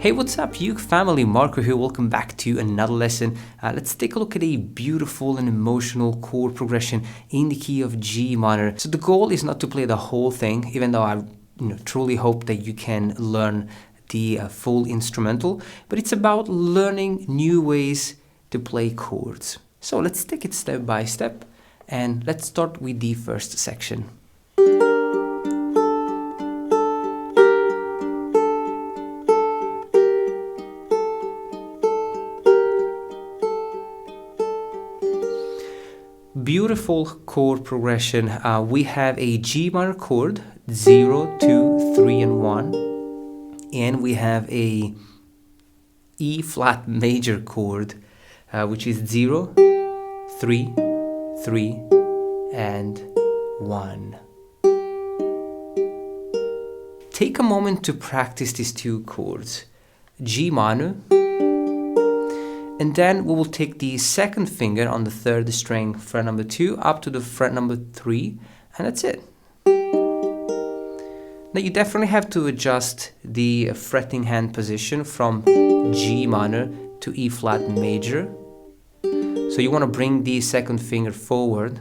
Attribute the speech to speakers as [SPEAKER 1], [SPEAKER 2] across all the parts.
[SPEAKER 1] Hey, what's up, uke family? Marco here. Welcome back to another lesson. Let's take a look at a beautiful and emotional chord progression in the key of G minor. So the goal is not to play the whole thing, even though I truly hope that you can learn the full instrumental, but it's about learning new ways to play chords. So let's take it step by step, and let's start with the first section. Beautiful chord progression. We have a G minor chord, 0, 2, 3, and 1. And we have a E flat major chord, which is 0, 3, 3, and 1. Take a moment to practice these two chords, G minor, and then we will take the second finger on the third string, fret number 2, up to the fret number 3, and that's it. Now you definitely have to adjust the fretting hand position from G minor to E flat major. So you want to bring the second finger forward,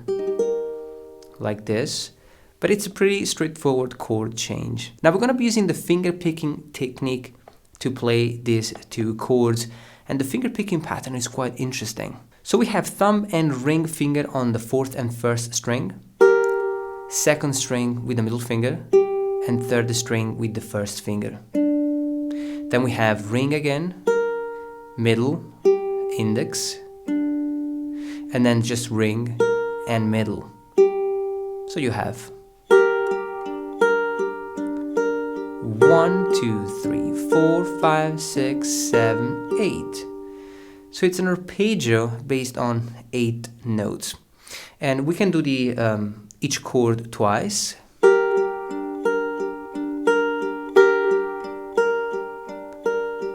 [SPEAKER 1] like this, but it's a pretty straightforward chord change. Now we're going to be using the finger picking technique to play these two chords. And the finger picking pattern is quite interesting. So we have thumb and ring finger on the 4th and 1st string, 2nd string with the middle finger, and 3rd string with the 1st finger. Then we have ring again, middle, index, and then just ring and middle. So you have 1, 2, 3, 4, 5, 6, 7, 8. So it's an arpeggio based on 8 notes. And we can do the each chord twice.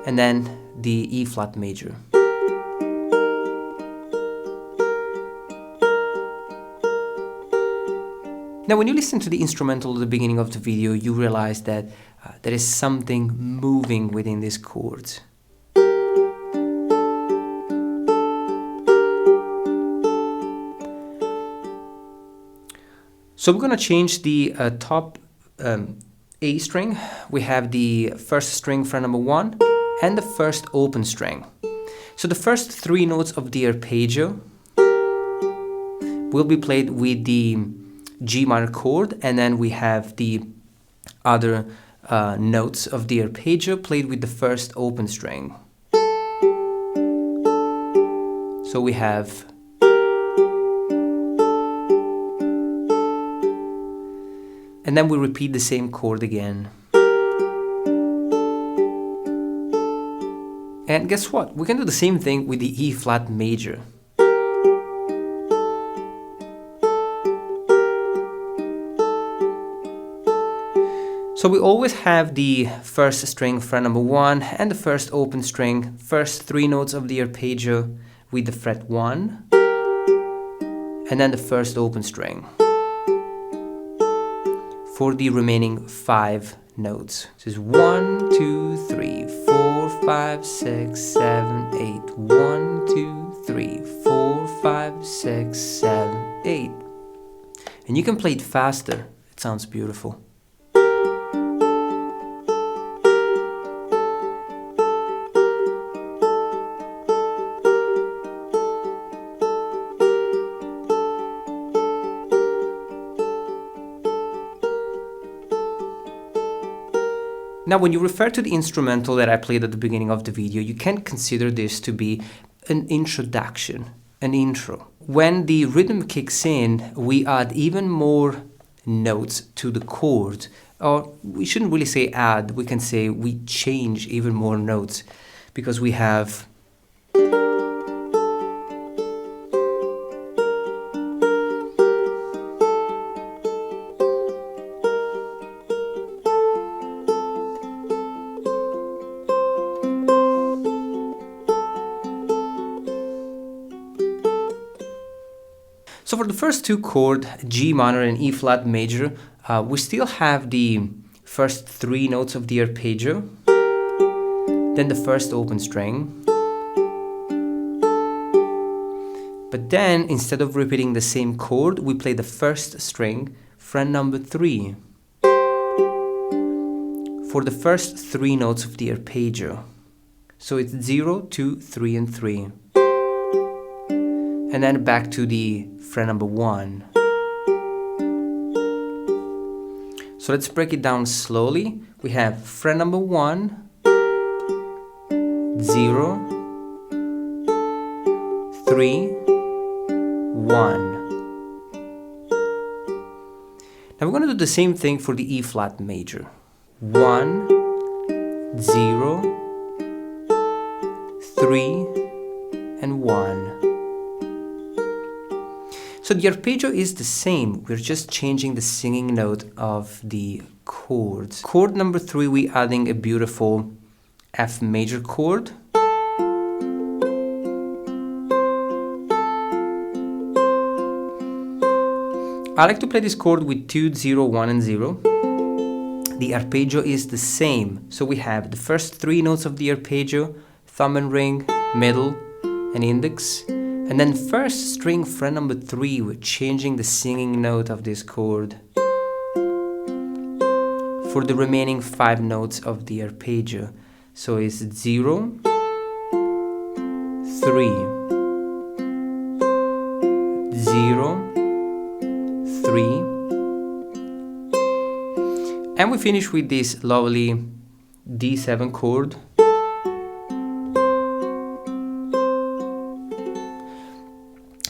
[SPEAKER 1] And then the E flat major. Now when you listen to the instrumental at the beginning of the video, you realize that there is something moving within these chords. So we're going to change the top A string. We have the 1st string, fret number 1, and the 1st open string. So the first 3 notes of the arpeggio will be played with the G minor chord, and then we have the other notes of the arpeggio played with the 1st open string. So we have and then we repeat the same chord again. And guess what? We can do the same thing with the E flat major. So we always have the 1st string, fret number 1, and the 1st open string, first 3 notes of the arpeggio with the fret 1, and then the 1st open string for the remaining 5 notes. This is 1, 2, 3, 4, 5, 6, 7, 8. 1, 2, 3, 4, 5, 6, 7, 8. And you can play it faster. It sounds beautiful. Now, when you refer to the instrumental that I played at the beginning of the video, you can consider this to be an introduction, an intro. When the rhythm kicks in, we add even more notes to the chord. Or we shouldn't really say add, we can say we change even more notes, because we have So for the first 2 chords, G minor and E flat major, we still have the first 3 notes of the arpeggio. then the first open string. But then, instead of repeating the same chord, we play the first string, fret number 3, for the first 3 notes of the arpeggio. So it's 0, 2, 3, and 3. And then back to the fret number 1. So let's break it down slowly. We have fret number 1, 0, 3, 1. Now we're going to do the same thing for the E flat major. 1, 0, 3, and 1. So the arpeggio is the same, we're just changing the singing note of the chords. Chord number 3, we're adding a beautiful F major chord. I like to play this chord with 2, 0, 1, and 0. The arpeggio is the same, so we have the first 3 notes of the arpeggio, thumb and ring, middle, and index. And then first string fret number 3, we're changing the singing note of this chord for the remaining 5 notes of the arpeggio. So it's 0, 3, 0, 3, and we finish with this lovely D7 chord,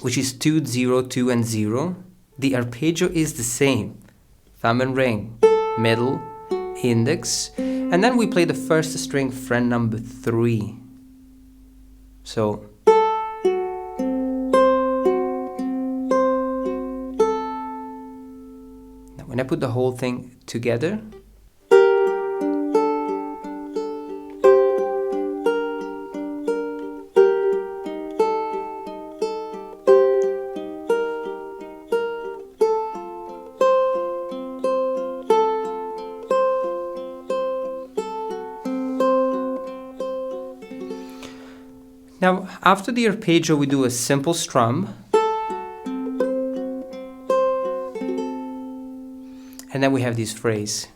[SPEAKER 1] which is 2, 0, 2, and 0. The arpeggio is the same, thumb and ring, middle, index, and then we play the first string fret number 3. So now when I put the whole thing together, now, after the arpeggio, we do a simple strum, and then we have this phrase.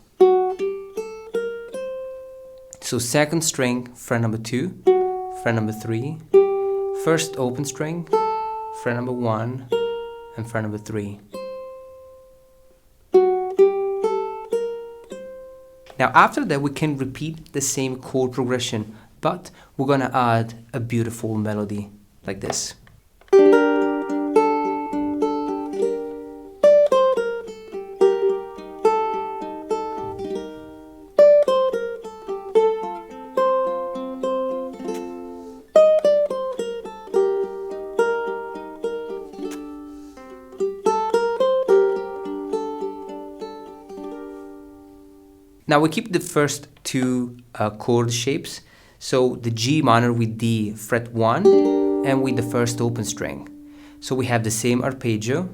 [SPEAKER 1] So second string, fret number 2, fret number 3, first open string, fret number 1, and fret number 3. Now after that, we can repeat the same chord progression, but we're gonna add a beautiful melody like this. Now we keep the first 2 chord shapes. So the G minor with the fret 1 and with the first open string. So we have the same arpeggio,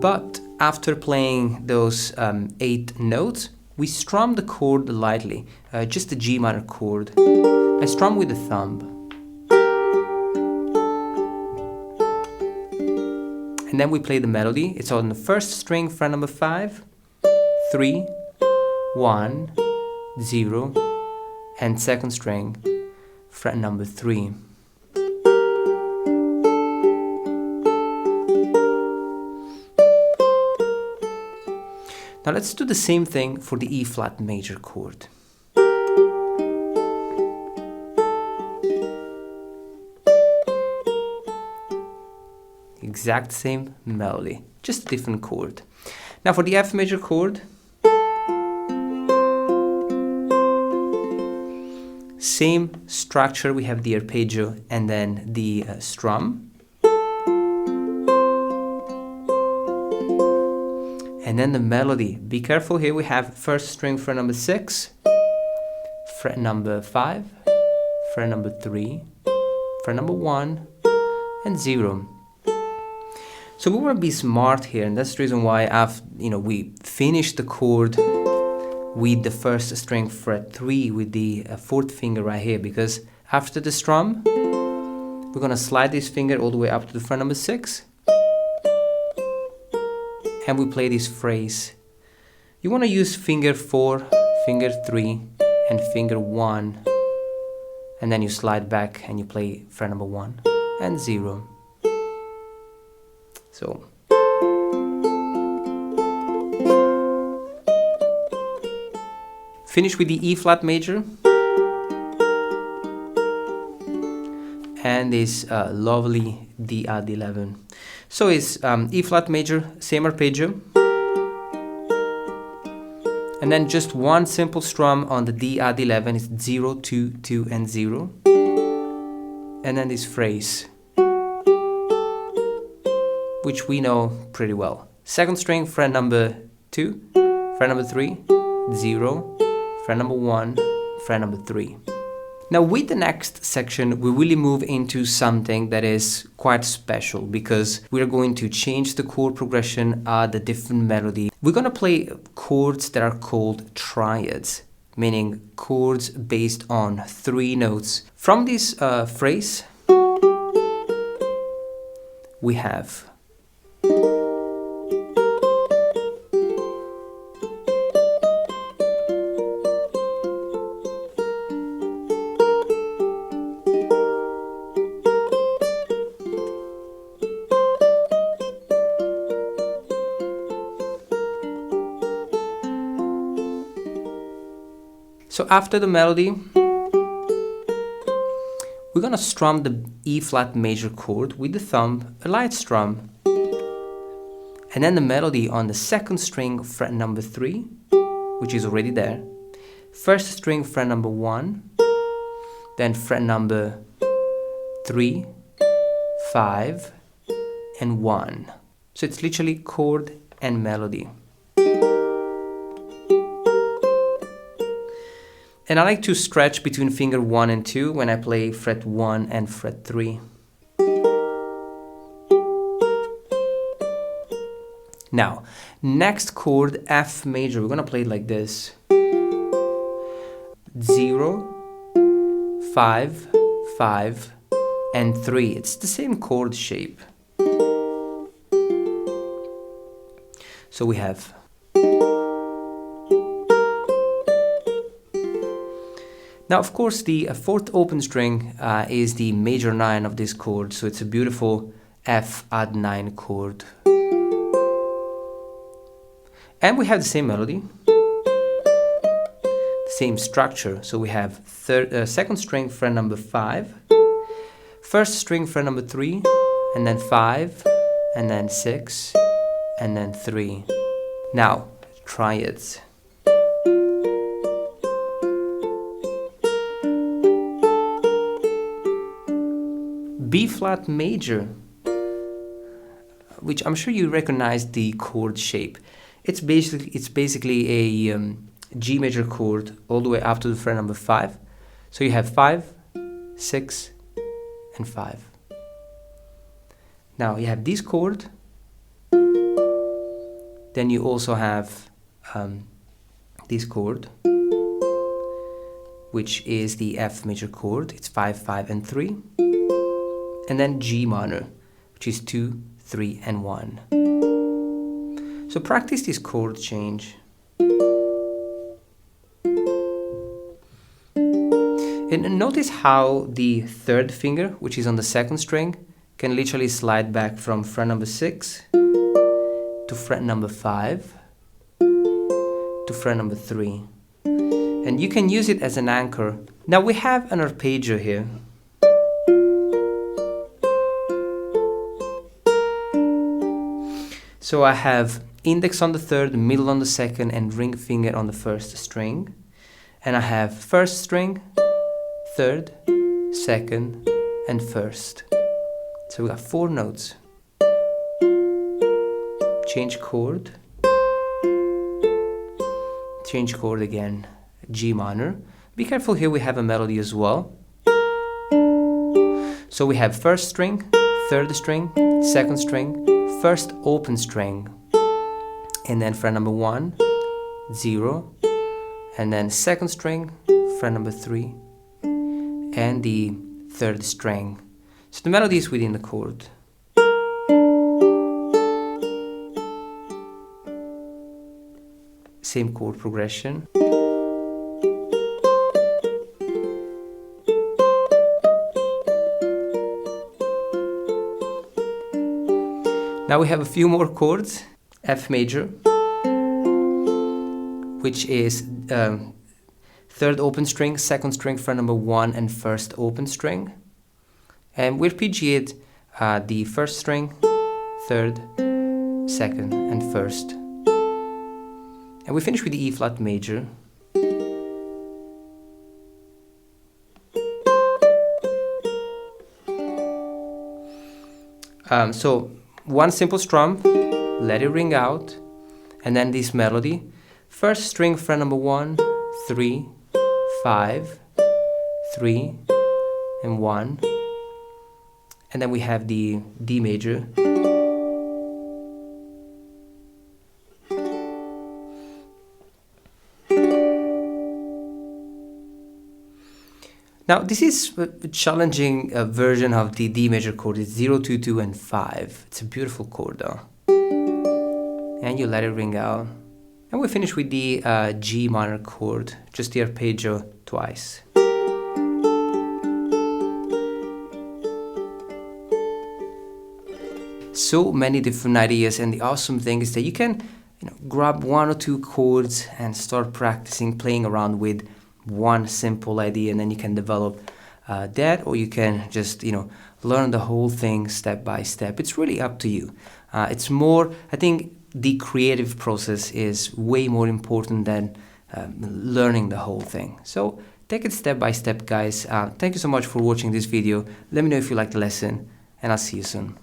[SPEAKER 1] but after playing those 8 notes, we strum the chord lightly, just the G minor chord. I strum with the thumb. And then we play the melody. It's on the first string, fret number 5, 3, 1, 0, and second string, fret number 3. Now let's do the same thing for the E flat major chord. Exact same melody, just a different chord. Now for the F major chord, same structure, we have the arpeggio and then the strum. And then the melody. Be careful here, we have first string fret number 6, fret number 5, fret number 3, fret number 1, and 0. So we want to be smart here, and that's the reason why we finish the chord with the first string fret 3 with the fourth finger right here, because after the strum we're gonna slide this finger all the way up to the fret number 6 and we play this phrase. You want to use finger 4, finger 3 and finger 1, and then you slide back and you play fret number 1 and 0. So finish with the E flat major and this lovely D add 11. So it's E flat major, same arpeggio, and then just one simple strum on the D add 11. It's 0, 2, 2 and 0, and then this phrase, which we know pretty well. Second string, fret number 2, fret number 3, 0, fret number 1, fret number 3. Now with the next section we really move into something that is quite special, because we're going to change the chord progression, add a different melody. We're going to play chords that are called triads, meaning chords based on 3 notes. From this phrase we have So after the melody, we're gonna strum the E flat major chord with the thumb, a light strum, and then the melody on the second string, fret number 3, which is already there, first string, fret number 1, then fret number 3, 5, and 1. So it's literally chord and melody. And I like to stretch between finger 1 and 2 when I play fret 1 and fret 3. Now, next chord, F major, we're gonna play it like this. 0, 5, 5, and 3. It's the same chord shape. So we have now, of course, the fourth open string is the major 9 of this chord, so it's a beautiful F add 9 chord. And we have the same melody, the same structure. So we have second string, fret number 5, first string, fret number 3, and then 5, and then 6, and then 3. Now, triads. B flat major, which I'm sure you recognize the chord shape. It's basically a G major chord all the way up to the fret number 5. So you have 5, 6, and 5. Now you have this chord. Then you also have this chord, which is the F major chord. It's 5, 5, and 3. And then G minor, which is 2, 3, and 1. So practice this chord change. And notice how the third finger, which is on the second string, can literally slide back from fret number 6 to fret number 5 to fret number 3. And you can use it as an anchor. Now we have an arpeggio here. So I have index on the third, middle on the second, and ring finger on the first string. And I have first string, third, second, and first. So we got 4 notes. Change chord. Change chord again, G minor. Be careful here, we have a melody as well. So we have first string, third string, second string, first open string, and then fret number 1, 0, and then second string, fret number 3, and the third string. So the melody is within the chord. Same chord progression. Now we have a few more chords. F major, which is third open string, second string, fret number 1, and first open string. And we arpeggiate the first string, third, second, and first. And we finish with the E flat major. So one simple strum, let it ring out, and then this melody. First string, fret number 1, 3, 5, 3, and 1. And then we have the D major. Now this is a challenging version of the D major chord. It's 0, 2, 2, and 5. It's a beautiful chord though. And you let it ring out. And we finish with the G minor chord, just the arpeggio twice. So many different ideas, and the awesome thing is that you can grab 1 or 2 chords and start practicing playing around with one simple idea, and then you can develop that, or you can just learn the whole thing step by step. It's really up to you. It's more, I think the creative process is way more important than learning the whole thing. So take it step by step, guys. Thank you so much for watching this video. Let me know if you liked the lesson, and I'll see you soon.